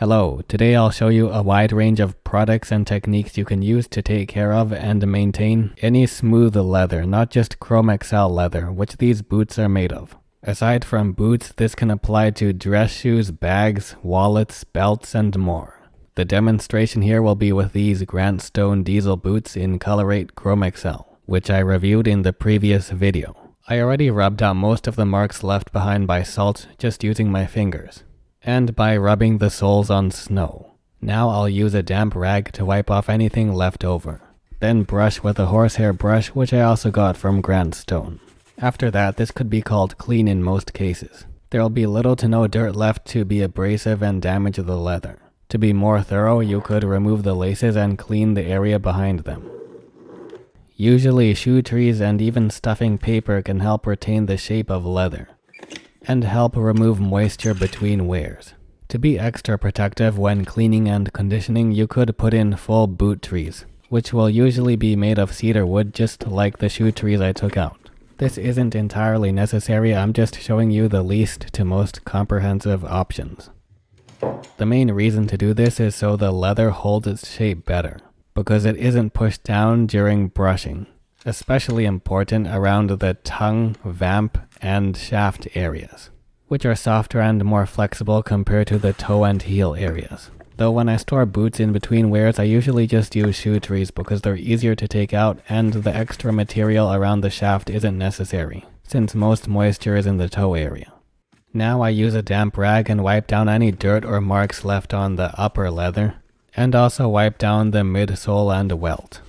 Hello, today I'll show you a wide range of products and techniques you can use to take care of and maintain any smooth leather, not just Chrome XL leather, which these boots are made of. Aside from boots, this can apply to dress shoes, bags, wallets, belts, and more. The demonstration here will be with these Grant Stone diesel boots in Color 8 Chrome XL, which I reviewed in the previous video. I already rubbed out most of the marks left behind by salt just using my fingers, and by rubbing the soles on snow. Now I'll use a damp rag to wipe off anything left over. Then brush with a horsehair brush, which I also got from Grant Stone. After that, this could be called clean in most cases. There will be little to no dirt left to be abrasive and damage the leather. To be more thorough, you could remove the laces and clean the area behind them. Usually shoe trees and even stuffing paper can help retain the shape of leather and help remove moisture between wears. To be extra protective when cleaning and conditioning, you could put in full boot trees, which will usually be made of cedar wood just like the shoe trees I took out. This isn't entirely necessary, I'm just showing you the least to most comprehensive options. The main reason to do this is so the leather holds its shape better, because it isn't pushed down during brushing, especially important around the tongue, vamp, and shaft areas, which are softer and more flexible compared to the toe and heel areas. Though when I store boots in between wears, I usually just use shoe trees because they're easier to take out and the extra material around the shaft isn't necessary, since most moisture is in the toe area. Now I use a damp rag and wipe down any dirt or marks left on the upper leather, and also wipe down the midsole and welt.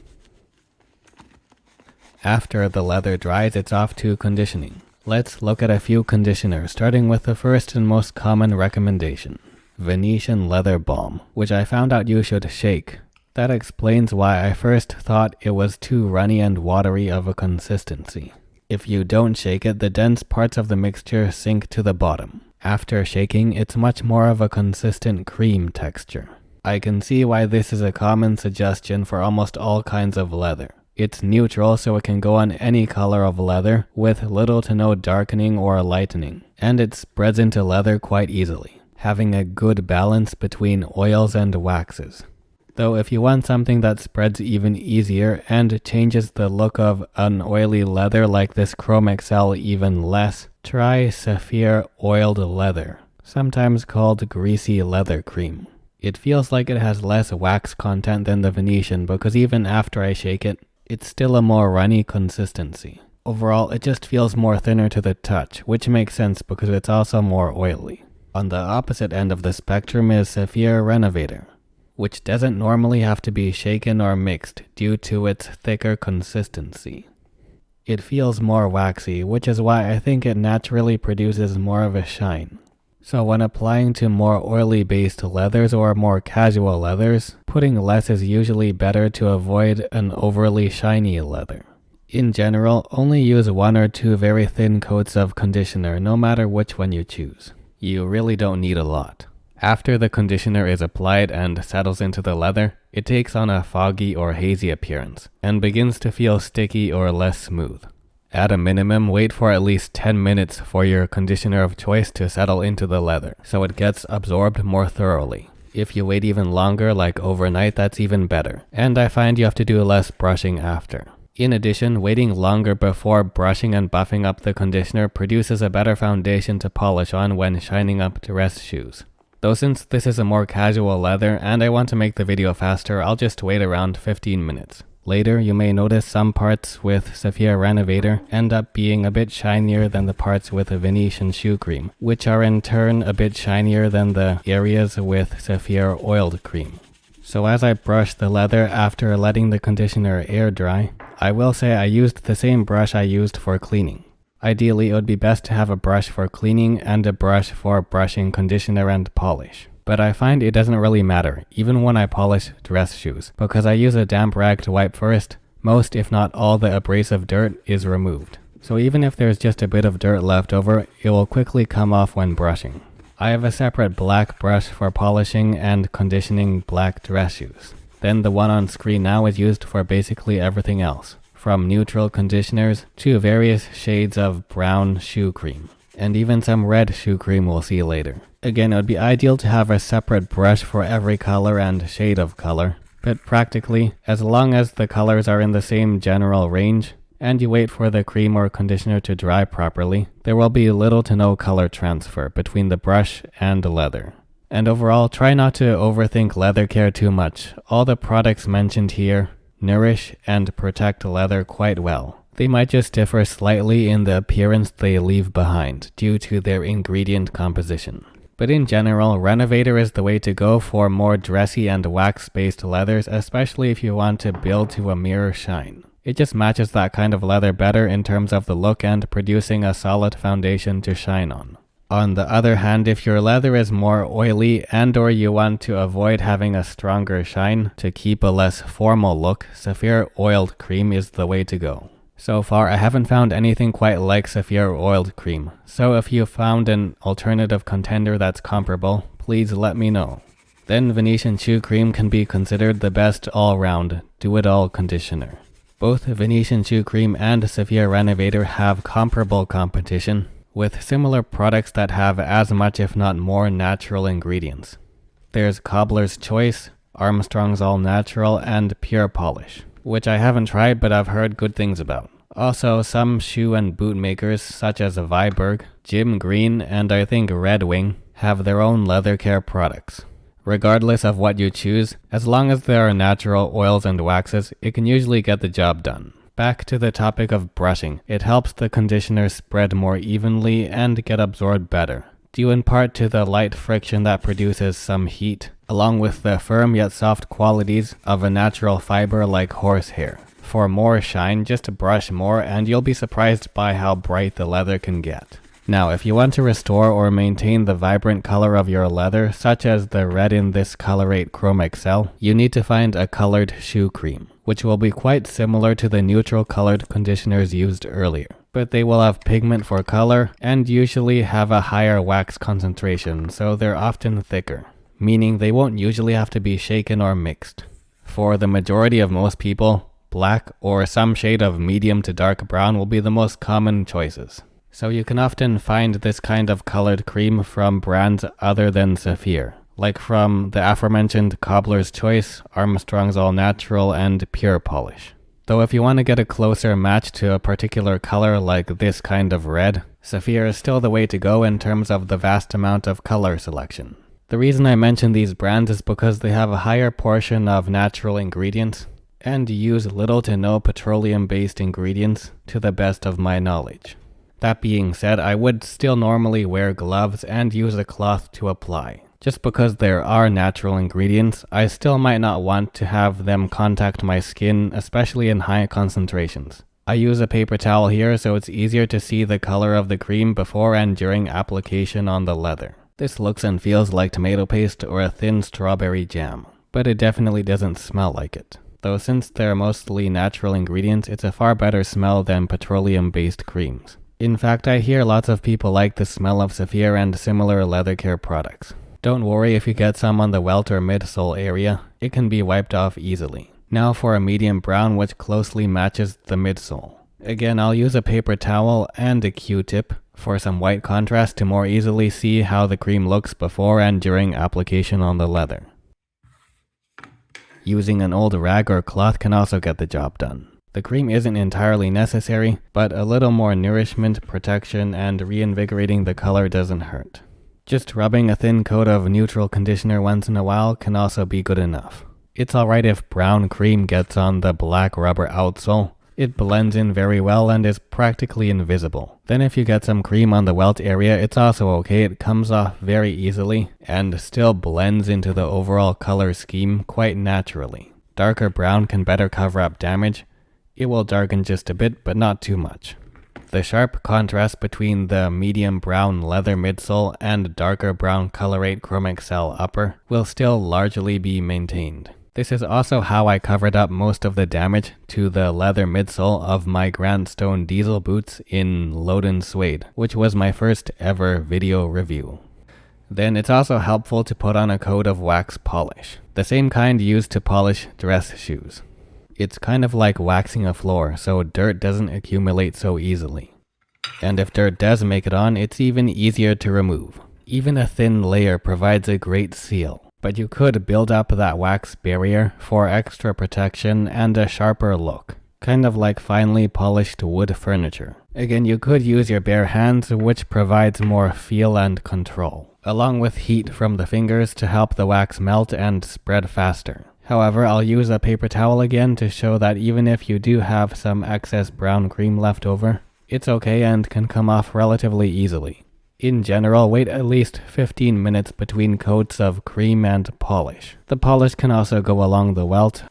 After the leather dries, it's off to conditioning. Let's look at a few conditioners, starting with the first and most common recommendation, Venetian Leather Balm, which I found out you should shake. That explains why I first thought it was too runny and watery of a consistency. If you don't shake it, the dense parts of the mixture sink to the bottom. After shaking, it's much more of a consistent cream texture. I can see why this is a common suggestion for almost all kinds of leather. It's neutral, so it can go on any color of leather with little to no darkening or lightening, and it spreads into leather quite easily, having a good balance between oils and waxes. Though if you want something that spreads even easier and changes the look of an oily leather like this Chrome XL even less, try Saphir Oiled Leather, sometimes called Greasy Leather Cream. It feels like it has less wax content than the Venetian because even after I shake it, it's still a more runny consistency. Overall, it just feels more thinner to the touch, which makes sense because it's also more oily. On the opposite end of the spectrum is Saphir Renovateur, which doesn't normally have to be shaken or mixed due to its thicker consistency. It feels more waxy, which is why I think it naturally produces more of a shine. So when applying to more oily based leathers or more casual leathers, putting less is usually better to avoid an overly shiny leather. In general, only use 1 or 2 very thin coats of conditioner no matter which one you choose. You really don't need a lot. After the conditioner is applied and settles into the leather, it takes on a foggy or hazy appearance and begins to feel sticky or less smooth. At a minimum, wait for at least 10 minutes for your conditioner of choice to settle into the leather, so it gets absorbed more thoroughly. If you wait even longer, like overnight, that's even better, and I find you have to do less brushing after. In addition, waiting longer before brushing and buffing up the conditioner produces a better foundation to polish on when shining up dress shoes. Though since this is a more casual leather and I want to make the video faster, I'll just wait around 15 minutes. Later, you may notice some parts with Saphir Renovateur end up being a bit shinier than the parts with a Venetian Shoe Cream, which are in turn a bit shinier than the areas with Saphir Oiled Cream. So as I brush the leather after letting the conditioner air dry, I will say I used the same brush I used for cleaning. Ideally, it would be best to have a brush for cleaning and a brush for brushing conditioner and polish. But I find it doesn't really matter, even when I polish dress shoes, because I use a damp rag to wipe first. Most, if not all, the abrasive dirt is removed. So even if there's just a bit of dirt left over, it will quickly come off when brushing. I have a separate black brush for polishing and conditioning black dress shoes. Then the one on screen now is used for basically everything else, from neutral conditioners to various shades of brown shoe cream, and even some red shoe cream we'll see later. Again, it would be ideal to have a separate brush for every color and shade of color, but practically, as long as the colors are in the same general range, and you wait for the cream or conditioner to dry properly, there will be little to no color transfer between the brush and the leather. And overall, try not to overthink leather care too much. All the products mentioned here nourish and protect leather quite well. They might just differ slightly in the appearance they leave behind due to their ingredient composition. But in general, Renovator is the way to go for more dressy and wax-based leathers, especially if you want to build to a mirror shine. It just matches that kind of leather better in terms of the look and producing a solid foundation to shine on. On the other hand, if your leather is more oily and or you want to avoid having a stronger shine to keep a less formal look, Saphir Oiled Cream is the way to go. So far, I haven't found anything quite like Saphir Oiled Cream, so if you found an alternative contender that's comparable, please let me know. Then Venitian Shoe Cream can be considered the best all-round, do-it-all conditioner. Both Venitian Shoe Cream and Saphir Renovator have comparable competition, with similar products that have as much if not more natural ingredients. There's Cobbler's Choice, Armstrong's All Natural, and Pure Polish, which I haven't tried but I've heard good things about. Also, some shoe and boot makers such as Viberg, Jim Green, and I think Red Wing have their own leather care products. Regardless of what you choose, as long as there are natural oils and waxes, it can usually get the job done. Back to the topic of brushing, it helps the conditioner spread more evenly and get absorbed better, due in part to the light friction that produces some heat, along with the firm yet soft qualities of a natural fiber like horsehair. For more shine, just brush more and you'll be surprised by how bright the leather can get. Now, if you want to restore or maintain the vibrant color of your leather, such as the red in this Colorate Chrome XL, you need to find a colored shoe cream, which will be quite similar to the neutral colored conditioners used earlier. But they will have pigment for color and usually have a higher wax concentration, so they're often thicker, meaning they won't usually have to be shaken or mixed. For the majority of most people, black or some shade of medium to dark brown will be the most common choices. So you can often find this kind of colored cream from brands other than Saphir, like from the aforementioned Cobbler's Choice, Armstrong's All Natural, and Pure Polish. Though if you want to get a closer match to a particular color like this kind of red, Saphir is still the way to go in terms of the vast amount of color selection. The reason I mention these brands is because they have a higher portion of natural ingredients and use little to no petroleum-based ingredients to the best of my knowledge. That being said, I would still normally wear gloves and use a cloth to apply. Just because there are natural ingredients, I still might not want to have them contact my skin, especially in high concentrations. I use a paper towel here so it's easier to see the color of the cream before and during application on the leather. This looks and feels like tomato paste or a thin strawberry jam, but it definitely doesn't smell like it. Though since they're mostly natural ingredients, it's a far better smell than petroleum-based creams. In fact, I hear lots of people like the smell of Saphir and similar leather care products. Don't worry if you get some on the welt or midsole area, it can be wiped off easily. Now for a medium brown which closely matches the midsole. Again, I'll use a paper towel and a Q-tip for some white contrast to more easily see how the cream looks before and during application on the leather. Using an old rag or cloth can also get the job done. The cream isn't entirely necessary, but a little more nourishment, protection, and reinvigorating the color doesn't hurt. Just rubbing a thin coat of neutral conditioner once in a while can also be good enough. It's alright if brown cream gets on the black rubber outsole. It blends in very well and is practically invisible. Then if you get some cream on the welt area, it's also okay. It comes off very easily and still blends into the overall color scheme quite naturally. Darker brown can better cover up damage. It will darken just a bit, but not too much. The sharp contrast between the medium brown leather midsole and darker brown Colorate Chrome XL upper will still largely be maintained. This is also how I covered up most of the damage to the leather midsole of my Grant Stone diesel boots in Loden Suede, which was my first ever video review. Then it's also helpful to put on a coat of wax polish, the same kind used to polish dress shoes. It's kind of like waxing a floor, so dirt doesn't accumulate so easily. And if dirt does make it on, it's even easier to remove. Even a thin layer provides a great seal, but you could build up that wax barrier for extra protection and a sharper look, kind of like finely polished wood furniture. Again, you could use your bare hands, which provides more feel and control, along with heat from the fingers to help the wax melt and spread faster. However, I'll use a paper towel again to show that even if you do have some excess brown cream left over, it's okay and can come off relatively easily. In general, wait at least 15 minutes between coats of cream and polish. The polish can also go along the welt.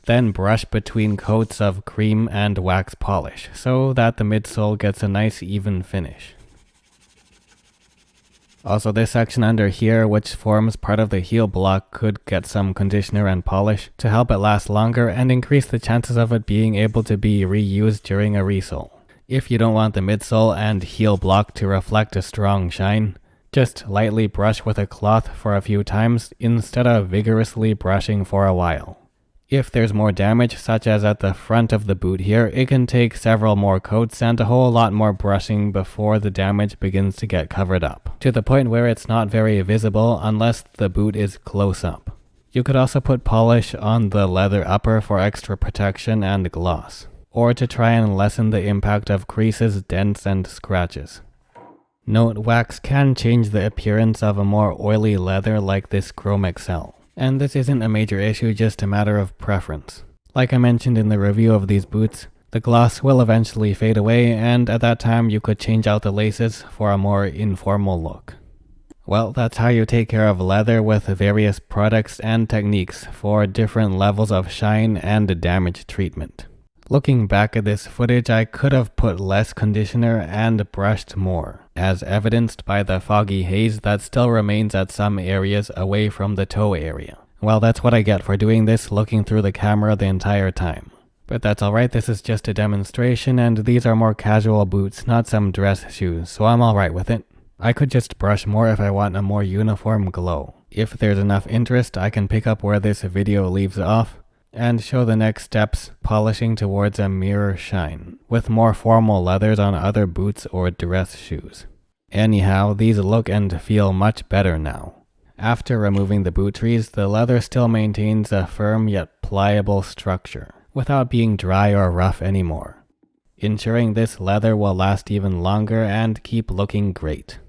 Then brush between coats of cream and wax polish so that the midsole gets a nice even finish. Also, this section under here, which forms part of the heel block, could get some conditioner and polish to help it last longer and increase the chances of it being able to be reused during a resole. If you don't want the midsole and heel block to reflect a strong shine, just lightly brush with a cloth for a few times instead of vigorously brushing for a while. If there's more damage, such as at the front of the boot here, it can take several more coats and a whole lot more brushing before the damage begins to get covered up, to the point where it's not very visible unless the boot is close up. You could also put polish on the leather upper for extra protection and gloss, or to try and lessen the impact of creases, dents, and scratches. Note, wax can change the appearance of a more oily leather like this Chrome XL. And this isn't a major issue, just a matter of preference. Like I mentioned in the review of these boots, the gloss will eventually fade away, and at that time you could change out the laces for a more informal look. Well, that's how you take care of leather with various products and techniques for different levels of shine and damage treatment. Looking back at this footage, I could have put less conditioner and brushed more, as evidenced by the foggy haze that still remains at some areas away from the toe area. Well, that's what I get for doing this looking through the camera the entire time. But that's alright, this is just a demonstration and these are more casual boots, not some dress shoes, so I'm alright with it. I could just brush more if I want a more uniform glow. If there's enough interest, I can pick up where this video leaves off and show the next steps, polishing towards a mirror shine, with more formal leathers on other boots or dress shoes. Anyhow, these look and feel much better now. After removing the boot trees, the leather still maintains a firm yet pliable structure, without being dry or rough anymore, ensuring this leather will last even longer and keep looking great.